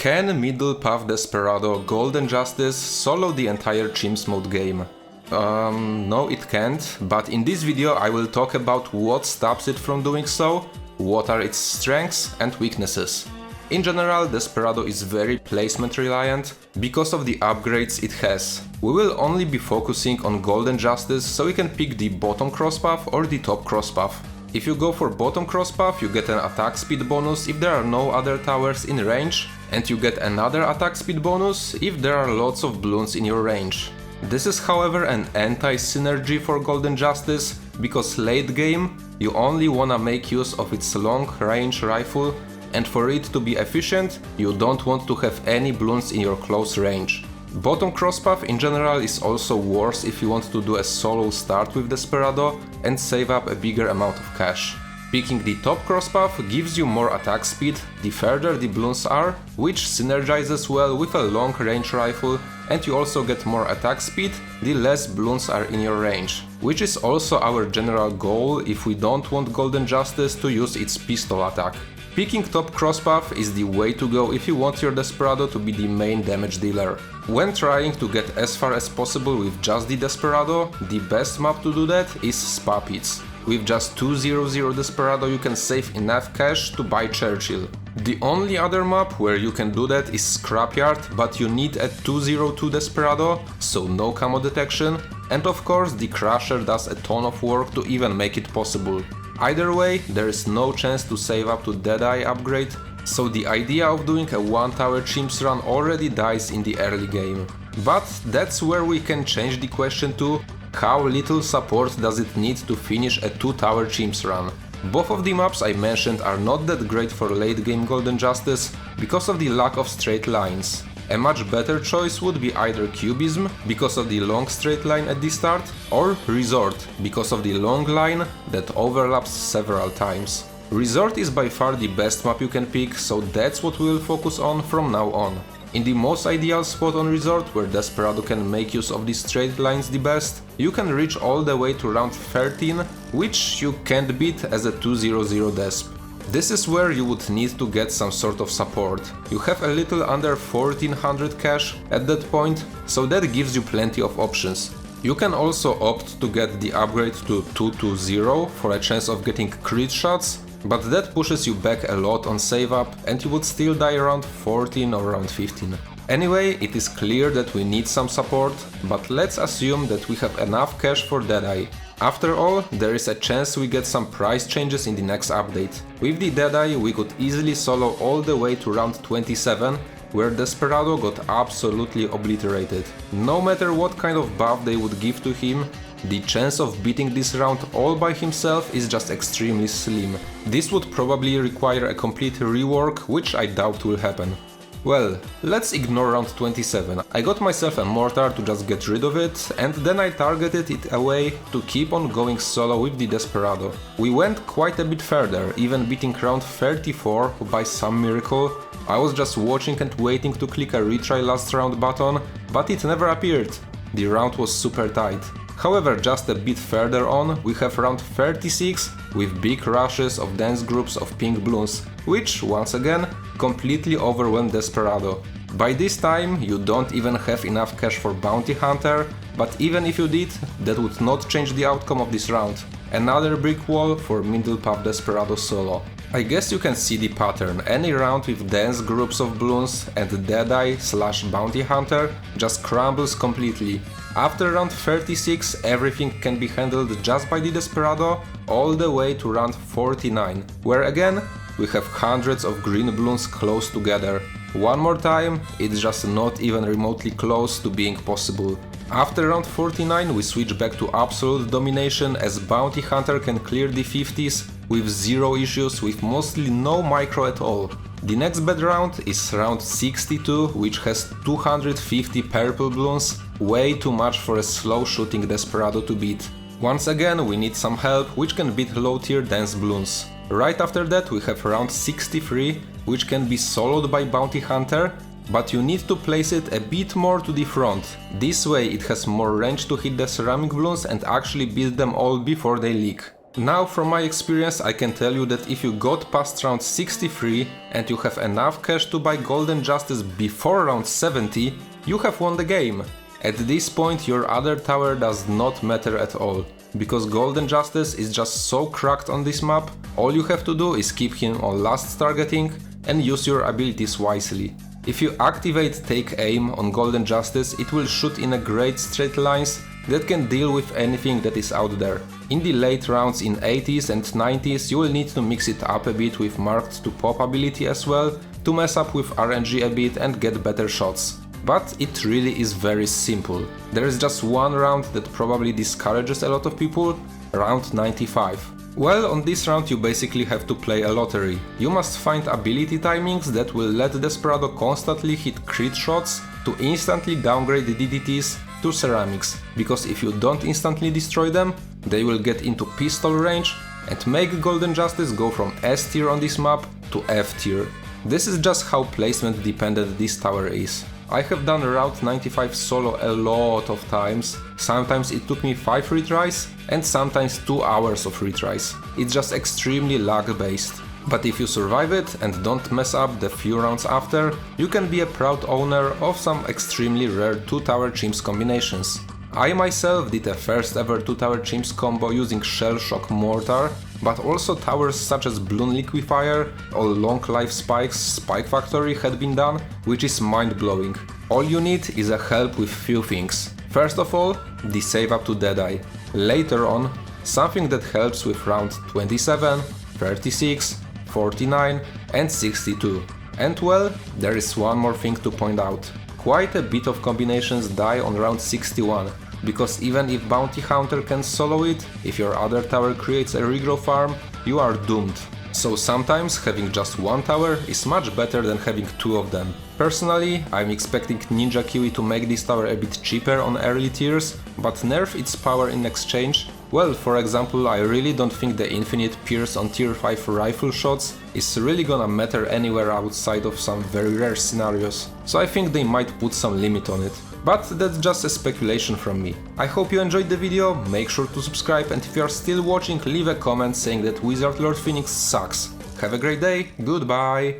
Can Middle Path Desperado Golden Justice solo the entire Chimps mode game? No it can't, but in this video I will talk about what stops it from doing so, what are its strengths and weaknesses. In general, Desperado is very placement reliant because of the upgrades it has. We will only be focusing on Golden Justice, so we can pick the bottom crosspath or the top crosspath. If you go for bottom crosspath, you get an attack speed bonus if there are no other towers in range, and you get another attack speed bonus if there are lots of Bloons in your range. This is however an anti-synergy for Golden Justice, because late game you only wanna make use of its long range rifle, and for it to be efficient you don't want to have any Bloons in your close range. Bottom crosspath in general is also worse if you want to do a solo start with Desperado and save up a bigger amount of cash. Picking the top crosspath gives you more attack speed the further the Bloons are, which synergizes well with a long range rifle, and you also get more attack speed the less Bloons are in your range, which is also our general goal if we don't want Golden Justice to use its pistol attack. Picking top crosspath is the way to go if you want your Desperado to be the main damage dealer. When trying to get as far as possible with just the Desperado, the best map to do that is Spa Pits. With just 200 Desperado you can save enough cash to buy Churchill. The only other map where you can do that is Scrapyard, but you need a 202 Desperado, so no camo detection, and of course the Crusher does a ton of work to even make it possible. Either way, there is no chance to save up to Deadeye upgrade, so the idea of doing a one tower Chimps run already dies in the early game. But that's where we can change the question to how little support does it need to finish a 2 tower Chimps run. Both of the maps I mentioned are not that great for late game Golden Justice because of the lack of straight lines. A much better choice would be either Cubism, because of the long straight line at the start, or Resort, because of the long line that overlaps several times. Resort is by far the best map you can pick, so that's what we will focus on from now on. In the most ideal spot on Resort, where Desperado can make use of the straight lines the best, you can reach all the way to round 13, which you can't beat as a 200 Desp. This is where you would need to get some sort of support. You have a little under 1400 cash at that point, so that gives you plenty of options. You can also opt to get the upgrade to 220 for a chance of getting crit shots, but that pushes you back a lot on save up and you would still die around 14 or around 15. Anyway, it is clear that we need some support, but let's assume that we have enough cash for Deadeye. After all, there is a chance we get some price changes in the next update. With the Deadeye we could easily solo all the way to round 27, where Desperado got absolutely obliterated. No matter what kind of buff they would give to him, the chance of beating this round all by himself is just extremely slim. This would probably require a complete rework, which I doubt will happen. Well, let's ignore round 27. I got myself a mortar to just get rid of it, and then I targeted it away to keep on going solo with the Desperado. We went quite a bit further, even beating round 34 by some miracle. I was just watching and waiting to click a retry last round button, but it never appeared. The round was super tight. However, just a bit further on, we have round 36 with big rushes of dense groups of pink Bloons, which, once again, completely overwhelmed Desperado. By this time, you don't even have enough cash for Bounty Hunter, but even if you did, that would not change the outcome of this round. Another brick wall for Middle Path Desperado solo. I guess you can see the pattern. Any round with dense groups of Bloons and Deadeye/Bounty Hunter just crumbles completely. After round 36 everything can be handled just by the Desperado, all the way to round 49, where again we have hundreds of green Bloons close together. One more time, it's just not even remotely close to being possible. After round 49 we switch back to absolute domination, as Bounty Hunter can clear the 50s with zero issues, with mostly no micro at all. The next bad round is round 62, which has 250 purple Bloons, way too much for a slow shooting Desperado to beat. Once again we need some help, which can beat low tier dense Bloons. Right after that we have round 63, which can be soloed by Bounty Hunter, but you need to place it a bit more to the front. This way it has more range to hit the ceramic Bloons and actually beat them all before they leak. Now from my experience I can tell you that if you got past round 63 and you have enough cash to buy Golden Justice before round 70, you have won the game. At this point your other tower does not matter at all, because Golden Justice is just so cracked on this map. All you have to do is keep him on last targeting and use your abilities wisely. If you activate Take Aim on Golden Justice, it will shoot in a great straight lines that can deal with anything that is out there. In the late rounds in 80s and 90s you will need to mix it up a bit with marked to pop ability as well, to mess up with RNG a bit and get better shots. But it really is very simple. There is just one round that probably discourages a lot of people, round 95. Well, on this round you basically have to play a lottery. You must find ability timings that will let Desperado constantly hit crit shots to instantly downgrade the DDTs to ceramics, because if you don't instantly destroy them, they will get into pistol range and make Golden Justice go from S tier on this map to F tier. This is just how placement dependent this tower is. I have done round 95 solo a lot of times, sometimes it took me 5 retries and sometimes 2 hours of retries. It's just extremely lag based. But if you survive it and don't mess up the few rounds after, you can be a proud owner of some extremely rare 2-tower chimps combinations. I myself did a first ever 2-tower chimps combo using Shell Shock Mortar, but also towers such as Bloon Liquefier or Long Life Spike's Spike Factory had been done, which is mind blowing. All you need is a help with few things. First of all, the save up to Deadeye. Later on, something that helps with round 27, 36, 49 and 62. And well, there is one more thing to point out. Quite a bit of combinations die on round 61, because even if Bounty Hunter can solo it, if your other tower creates a regrow farm, you are doomed. So sometimes having just one tower is much better than having 2 of them. Personally, I'm expecting Ninja Kiwi to make this tower a bit cheaper on early tiers, but nerf its power in exchange. Well, for example, I really don't think the infinite pierce on tier 5 rifle shots is really gonna matter anywhere outside of some very rare scenarios, so I think they might put some limit on it. But that's just a speculation from me. I hope you enjoyed the video, make sure to subscribe, and if you are still watching, leave a comment saying that Wizard Lord Phoenix sucks. Have a great day, goodbye!